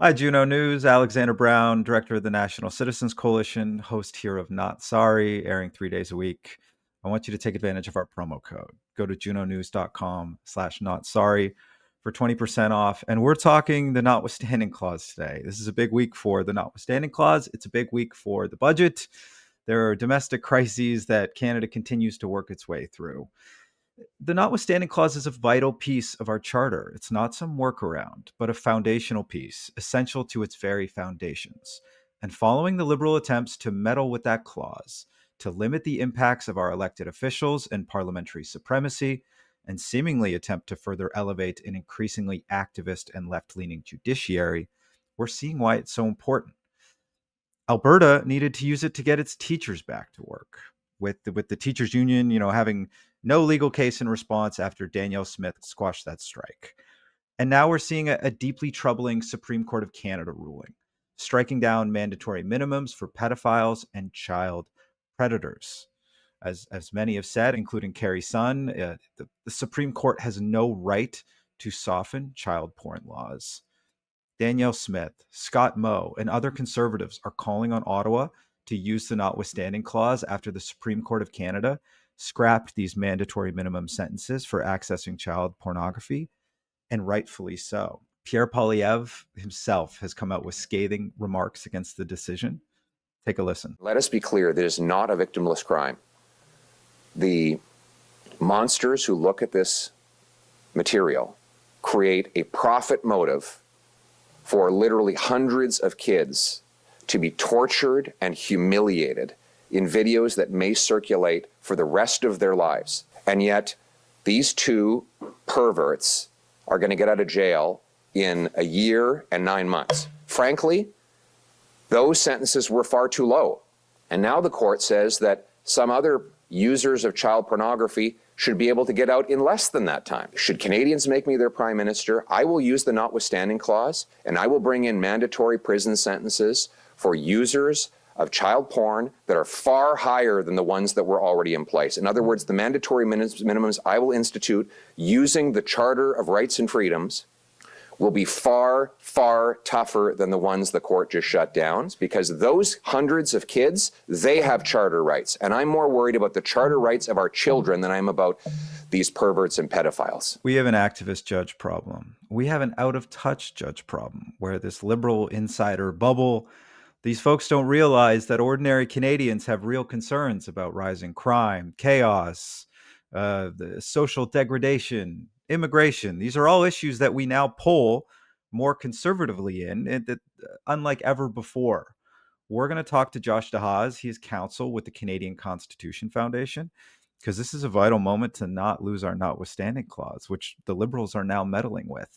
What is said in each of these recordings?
Hi, Juno News. Alexander Brown, director of the National Citizens Coalition, host here of Not Sorry, airing 3 days a week. I want you to take advantage of our promo code. Go to junonews.com/not sorry for 20% off. And we're talking the Notwithstanding Clause today. This is a big week for the Notwithstanding Clause. It's a big week for the budget. There are domestic crises that Canada continues to work its way through. The Notwithstanding Clause is a vital piece of our charter. It's not some workaround, but a foundational piece, essential to its very foundations. And following the Liberal attempts to meddle with that clause, to limit the impacts of our elected officials and parliamentary supremacy, and seemingly attempt to further elevate an increasingly activist and left leaning judiciary, we're seeing why it's so important. Alberta needed to use it to get its teachers back to work. With the teachers union, having no legal case in response after Danielle Smith squashed that strike. And now we're seeing a deeply troubling Supreme Court of Canada ruling, striking down mandatory minimums for pedophiles and child predators. As many have said, including Carrie Sun, the Supreme Court has no right to soften child porn laws. Danielle Smith, Scott Moe, and other conservatives are calling on Ottawa to use the Notwithstanding Clause after the Supreme Court of Canada scrapped these mandatory minimum sentences for accessing child pornography, and rightfully so. Pierre Poilievre himself has come out with scathing remarks against the decision. Take a listen. Let us be clear, that is not a victimless crime. The monsters who look at this material create a profit motive for literally hundreds of kids to be tortured and humiliated in videos that may circulate for the rest of their lives. And yet, these two perverts are going to get out of jail in a year and 9 months. Frankly, those sentences were far too low. And now the court says that some other users of child pornography should be able to get out in less than that time. Should Canadians make me their prime minister, I will use the Notwithstanding Clause, and I will bring in mandatory prison sentences for users of child porn that are far higher than the ones that were already in place. In other words, the mandatory minimums I will institute using the Charter of Rights and Freedoms will be far, far tougher than the ones the court just shut down, because those hundreds of kids, they have charter rights. And I'm more worried about the charter rights of our children than I am about these perverts and pedophiles. We have an activist judge problem. We have an out of touch judge problem where this liberal insider bubble, these folks don't realize that ordinary Canadians have real concerns about rising crime, chaos, the social degradation, immigration. These are all issues that we now poll more conservatively in, and that unlike ever before. We're going to talk to Josh DeHaas. He is counsel with the Canadian Constitution Foundation, because this is a vital moment to not lose our Notwithstanding Clause, which the Liberals are now meddling with.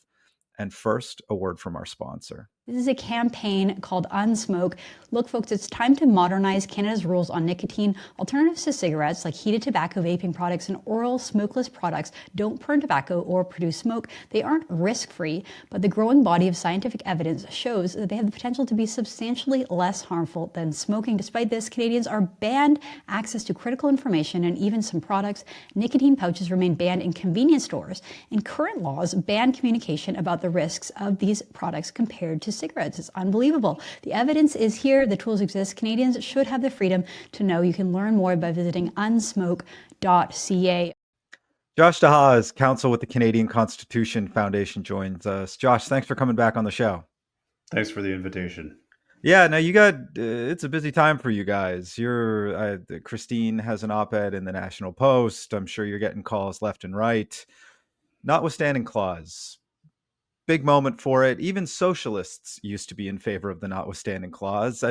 And first, a word from our sponsor. This is a campaign called Unsmoke. Look, folks, it's time to modernize Canada's rules on nicotine. Alternatives to cigarettes, like heated tobacco vaping products and oral smokeless products, don't burn tobacco or produce smoke. They aren't risk-free, but the growing body of scientific evidence shows that they have the potential to be substantially less harmful than smoking. Despite this, Canadians are banned access to critical information and even some products. Nicotine pouches remain banned in convenience stores, and current laws ban communication about the risks of these products compared to cigarettes. It's unbelievable. The evidence is here. The tools exist. Canadians should have the freedom to know. You can learn more by visiting unsmoke.ca. Josh DeHaas, counsel with the Canadian Constitution Foundation, joins us. Josh, thanks for coming back on the show. Thanks for the invitation. Yeah, no, you got, it's a busy time for you guys. Christine has an op-ed in the National Post. I'm sure you're getting calls left and right. Notwithstanding Clause. Big moment for it. Even socialists used to be in favor of the Notwithstanding Clause.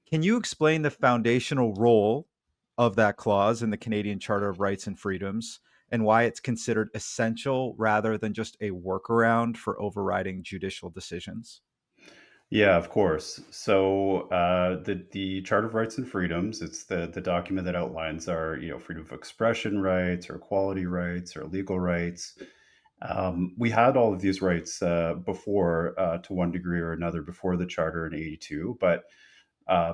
Can you explain the foundational role of that clause in the Canadian Charter of Rights and Freedoms, and why it's considered essential rather than just a workaround for overriding judicial decisions? Yeah, of course. So the Charter of Rights and Freedoms, it's the document that outlines our freedom of expression rights, or equality rights, or legal rights. We had all of these rights before, to one degree or another, before the Charter in '82, but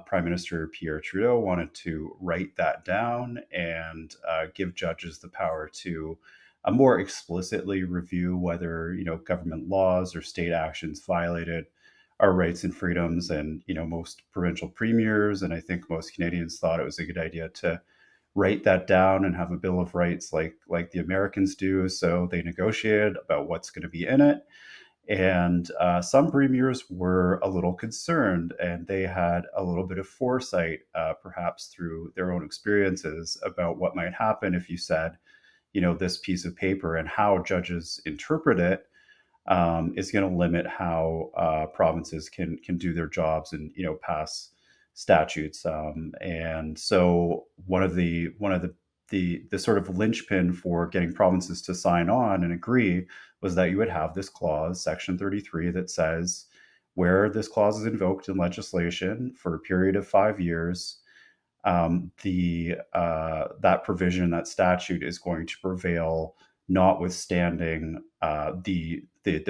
Prime Minister Pierre Trudeau wanted to write that down and give judges the power to more explicitly review whether government laws or state actions violated our rights and freedoms. And, most provincial premiers, and I think most Canadians, thought it was a good idea to write that down and have a Bill of Rights like the Americans do. So they negotiated about what's going to be in it. And some premiers were a little concerned, and they had a little bit of foresight, perhaps through their own experiences, about what might happen if you said, this piece of paper, and how judges interpret it is going to limit how provinces can do their jobs and pass statutes. And so one of the sort of linchpin for getting provinces to sign on and agree was that you would have this clause, Section 33, that says where this clause is invoked in legislation for a period of 5 years, the that provision, that statute, is going to prevail, notwithstanding the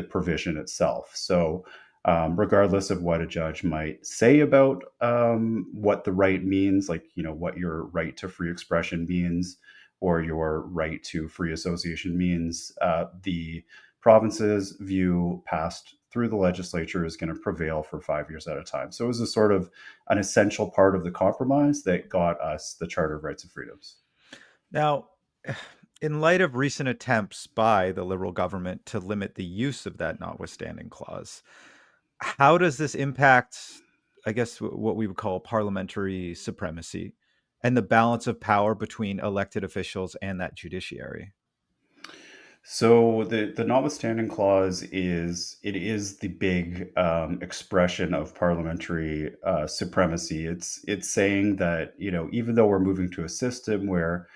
provision itself. So, regardless of what a judge might say about what the right means, like what your right to free expression means, or your right to free association means, the province's view passed through the legislature is going to prevail for 5 years at a time. So it was a sort of an essential part of the compromise that got us the Charter of Rights and Freedoms. Now, in light of recent attempts by the Liberal government to limit the use of that notwithstanding clause, how does this impact, I guess, what we would call parliamentary supremacy and the balance of power between elected officials and that judiciary? So the notwithstanding clause is the big expression of parliamentary supremacy. It's saying that even though we're moving to a system where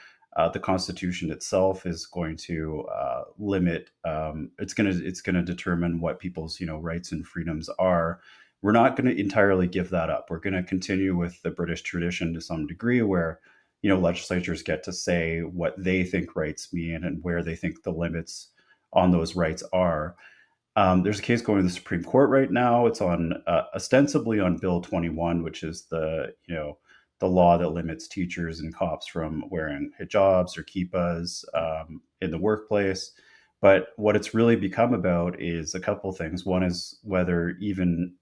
the Constitution itself is going to limit, it's going to determine what people's rights and freedoms are. We're not going to entirely give that up. We're going to continue with the British tradition to some degree, where legislatures get to say what they think rights mean and where they think the limits on those rights are. There's a case going to the Supreme Court right now. It's on ostensibly on Bill 21, which is the law that limits teachers and cops from wearing hijabs or kippas in the workplace. But what it's really become about is a couple things. One is whether, even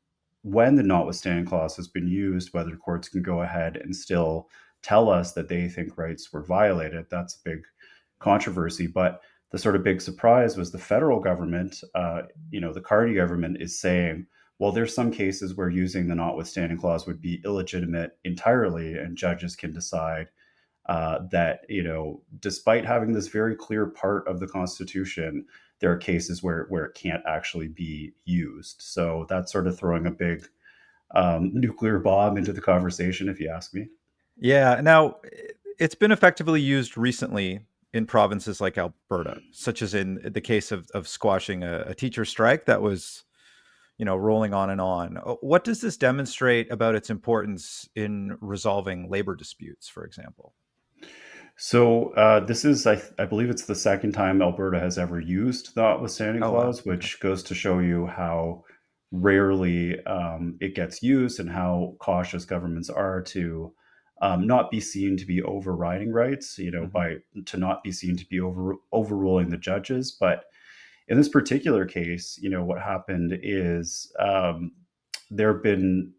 when the notwithstanding clause has been used, whether courts can go ahead and still tell us that they think rights were violated. That's a big controversy. But the sort of big surprise was the federal government, the Carney government, is saying, well, there's some cases where using the notwithstanding clause would be illegitimate entirely, and judges can decide that, despite having this very clear part of the Constitution, there are cases where it can't actually be used. So that's sort of throwing a big nuclear bomb into the conversation, if you ask me. Yeah. Now, it's been effectively used recently in provinces like Alberta, such as in the case of squashing a teacher strike that was, rolling on and on. What does this demonstrate about its importance in resolving labor disputes, for example? So this is, I believe it's the second time Alberta has ever used the notwithstanding Oh, wow. clause, which goes to show you how rarely it gets used, and how cautious governments are to not be seen to be overriding rights, Mhm. by to not be seen to be overruling the judges. But in this particular case, what happened is there have been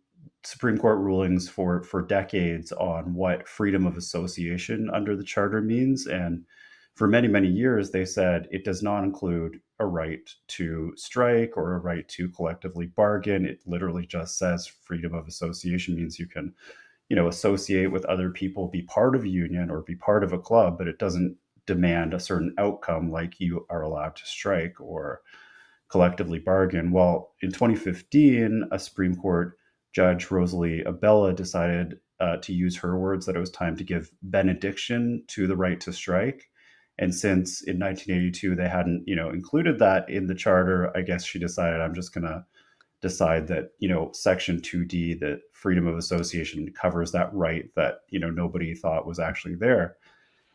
Supreme Court rulings for decades on what freedom of association under the Charter means. And for many, many years, they said it does not include a right to strike or a right to collectively bargain. It literally just says freedom of association means you can, associate with other people, be part of a union or be part of a club, but it doesn't demand a certain outcome, like you are allowed to strike or collectively bargain. Well, in 2015, a Supreme Court judge, Rosalie Abella, decided to use her words that it was time to give benediction to the right to strike. And since in 1982 they hadn't, included that in the charter, I guess she decided, I'm just going to decide that, Section 2D, that freedom of association, covers that right that nobody thought was actually there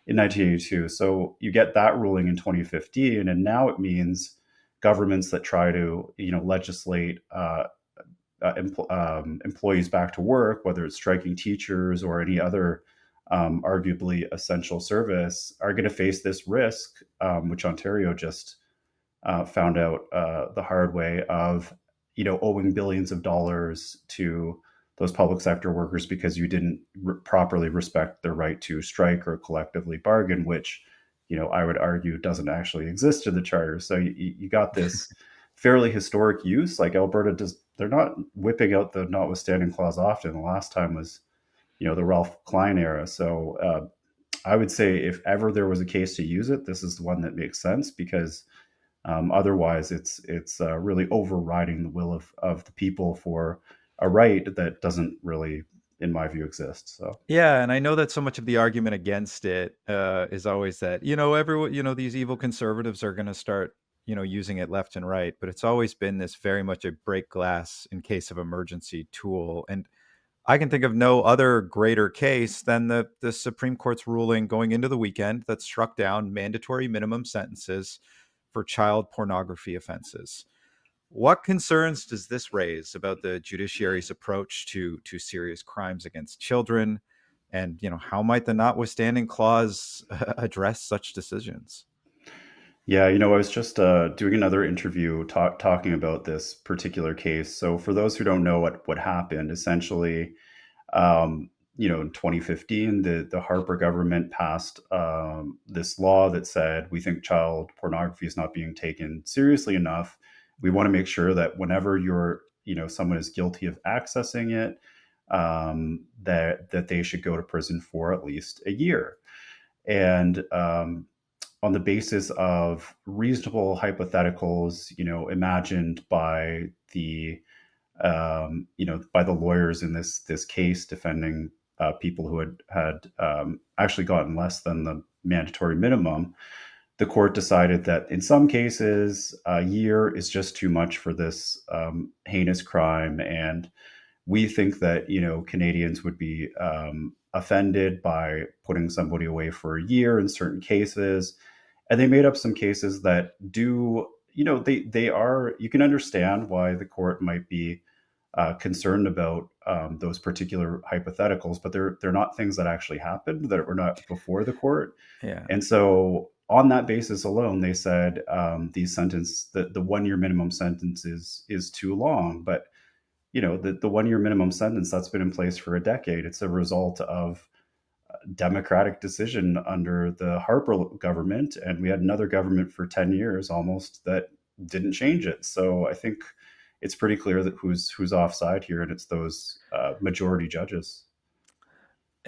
in 1982. So you get that ruling in 2015, and now it means governments that try to legislate employees back to work, whether it's striking teachers or any other arguably essential service, are going to face this risk, which Ontario just found out the hard way, of owing billions of dollars to those public sector workers because you didn't properly respect their right to strike or collectively bargain, which, I would argue doesn't actually exist in the charter. So you got this fairly historic use. Like Alberta they're not whipping out the notwithstanding clause often. The last time was, the Ralph Klein era. So I would say if ever there was a case to use it, this is the one that makes sense, because otherwise it's really overriding the will of the people for a right that doesn't really, in my view, exist. So Yeah, and I know that so much of the argument against it is always that everyone, these evil conservatives are going to start using it left and right, but it's always been this very much a break glass in case of emergency tool. And I can think of no other greater case than the Supreme Court's ruling going into the weekend that struck down mandatory minimum sentences for child pornography offenses. What concerns does this raise about the judiciary's approach to serious crimes against children? And how might the notwithstanding clause address such decisions? yeah, I was just doing another interview talking about this particular case. So for those who don't know what happened, essentially, in 2015, the Harper government passed this law that said, we think child pornography is not being taken seriously enough. We want to make sure that whenever someone is guilty of accessing it, that they should go to prison for at least a year. And on the basis of reasonable hypotheticals, imagined by by the lawyers in this case defending people who had actually gotten less than the mandatory minimum, the court decided that in some cases a year is just too much for this heinous crime, and we think that Canadians would be offended by putting somebody away for a year in certain cases. And they made up some cases that do, they are, you can understand why the court might be concerned about those particular hypotheticals, but they're not things that actually happened, that were not before the court. Yeah. And so on that basis alone, they said the 1 year minimum sentence is too long. But the 1 year minimum sentence that's been in place for a decade, it's a result of democratic decision under the Harper government, and we had another government for 10 years almost that didn't change it. So I think it's pretty clear that who's offside here, and it's those majority judges.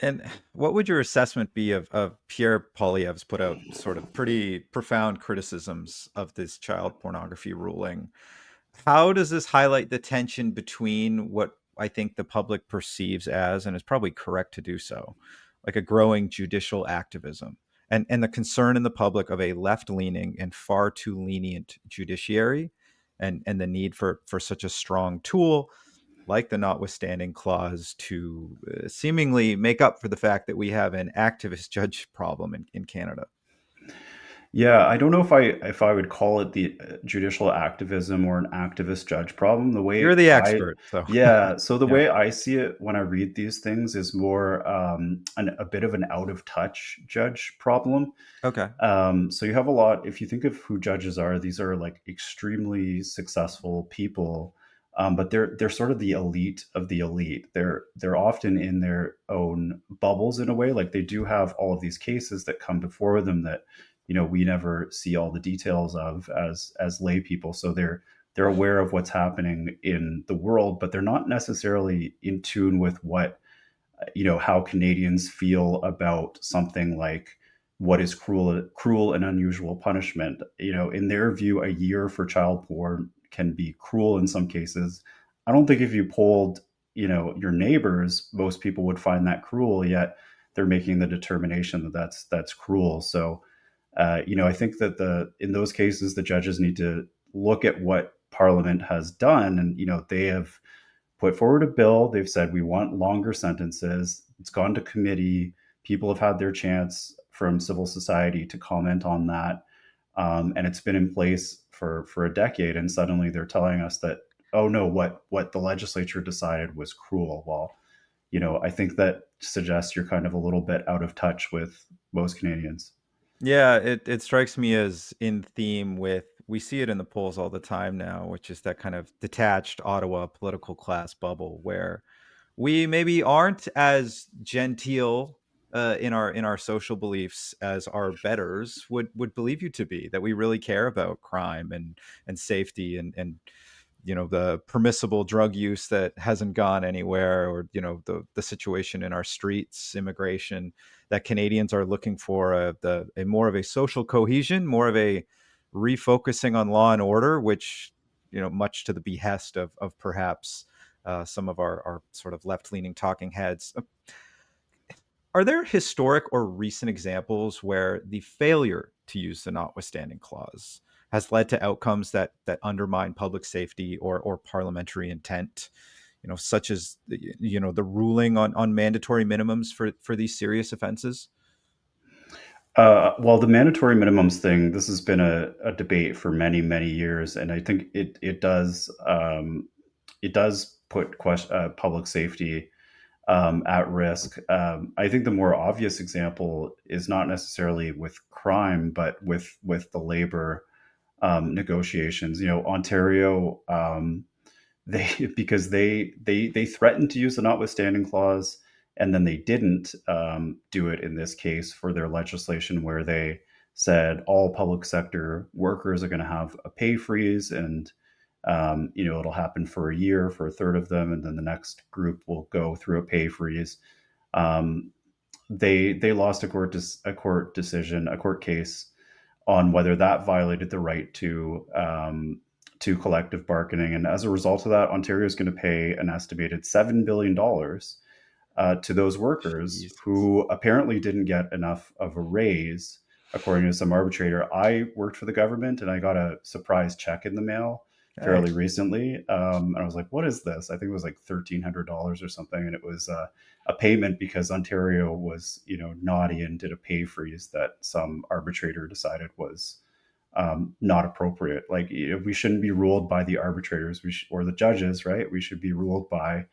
And what would your assessment be of Pierre Poilievre's put out sort of pretty profound criticisms of this child pornography ruling? How does this highlight the tension between what I think the public perceives as, and is probably correct to do so, like a growing judicial activism, and the concern in the public of a left-leaning and far too lenient judiciary, and the need for such a strong tool like the notwithstanding clause to seemingly make up for the fact that we have an activist judge problem in Canada? Yeah, I don't know if I would call it the judicial activism or an activist judge problem. The You're way the I expert, so Yeah, so the yeah. way I see it when I read these things is more a bit of an out of touch judge problem. Okay. So you have a lot. If you think of who judges are, these are like extremely successful people, but they're sort of the elite of the elite. They're often in their own bubbles in a way. Like they do have all of these cases that come before them that we never see all the details of as lay people. So they're aware of what's happening in the world, but they're not necessarily in tune with what how Canadians feel about something like what is cruel and unusual punishment. In their view, a year for child porn can be cruel in some cases. I don't think if you polled, your neighbors, most people would find that cruel. Yet they're making the determination that that's cruel. So, I think that in those cases, the judges need to look at what Parliament has done, and they have put forward a bill. They've said we want longer sentences. It's gone to committee. People have had their chance from civil society to comment on that, and it's been in place for a decade. And suddenly they're telling us that, oh no, what the legislature decided was cruel. Well, I think that suggests you're kind of a little bit out of touch with most Canadians. Yeah, it strikes me as in theme with we see it in the polls all the time now, which is that kind of detached Ottawa political class bubble where we maybe aren't as genteel in our social beliefs as our betters would believe you to be. That we really care about crime and safety and the permissible drug use that hasn't gone anywhere, or the situation in our streets, immigration. That Canadians are looking for a more of a social cohesion, more of a refocusing on law and order, which much to the behest of perhaps some of our sort of left-leaning talking heads. Are there historic or recent examples where the failure to use the notwithstanding clause has led to outcomes that undermine public safety or parliamentary intent? Such as the ruling on mandatory minimums for these serious offenses. Well, the mandatory minimums thing, this has been a debate for many, many years, and I think it does put public safety at risk. I think the more obvious example is not necessarily with crime, but with the labor negotiations. Ontario, they because they threatened to use the notwithstanding clause, and then they didn't do it in this case for their legislation, where they said all public sector workers are going to have a pay freeze, and it'll happen for a year for a third of them, and then the next group will go through a pay freeze. Um, they lost a court case on whether that violated the right to collective bargaining, and as a result of that, Ontario is going to pay an estimated $7 billion to those workers Jesus. who apparently didn't get enough of a raise, according to some arbitrator. I worked for the government and I got a surprise check in the mail Hey. fairly recently. And I was like, what is this? I think it was like $1,300 or something. And it was a payment because Ontario was, naughty and did a pay freeze that some arbitrator decided was not appropriate. Like, we shouldn't be ruled by the arbitrators or the judges, right? We should be ruled by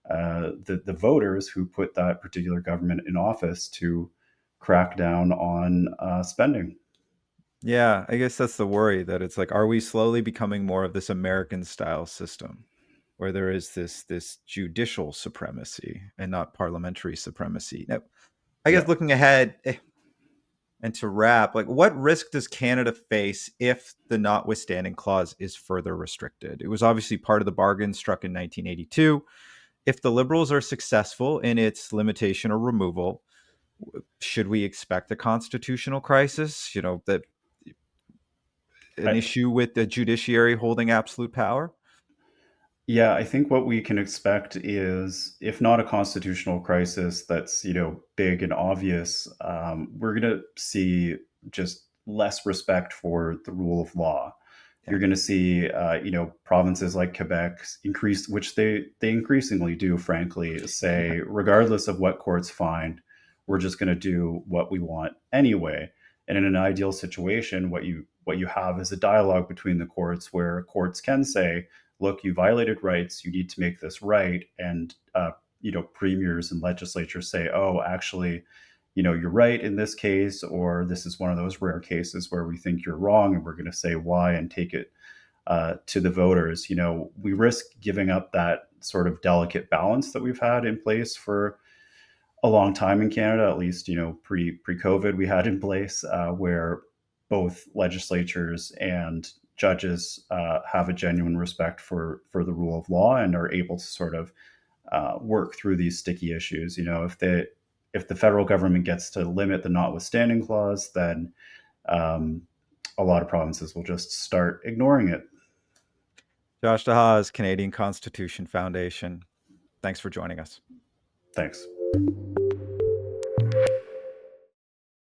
the voters who put that particular government in office to crack down on spending. Yeah, I guess that's the worry, that it's like, are we slowly becoming more of this American style system where there is this judicial supremacy and not parliamentary supremacy? Now, I Yeah. guess looking ahead, and to wrap, like, what risk does Canada face if the notwithstanding clause is further restricted? It was obviously part of the bargain struck in 1982. If the Liberals are successful in its limitation or removal, should we expect a constitutional crisis? That an I, issue with the judiciary holding absolute power? Yeah, I think what we can expect is, if not a constitutional crisis that's big and obvious, we're going to see just less respect for the rule of law. Yeah. You're going to see, provinces like Quebec increase, which they increasingly do, frankly, Yeah. say regardless of what courts find, we're just going to do what we want anyway. And in an ideal situation, what you have is a dialogue between the courts, where courts can say, look, you violated rights, you need to make this right. And premiers and legislatures say, oh, actually, you're right in this case, or this is one of those rare cases where we think you're wrong, and we're going to say why and take it to the voters. We risk giving up that sort of delicate balance that we've had in place for a long time in Canada, at least pre-COVID we had in place, where both legislatures and judges have a genuine respect for the rule of law and are able to sort of work through these sticky issues. If the federal government gets to limit the notwithstanding clause, then a lot of provinces will just start ignoring it. Josh DeHaas, Canadian Constitution Foundation. Thanks for joining us. Thanks.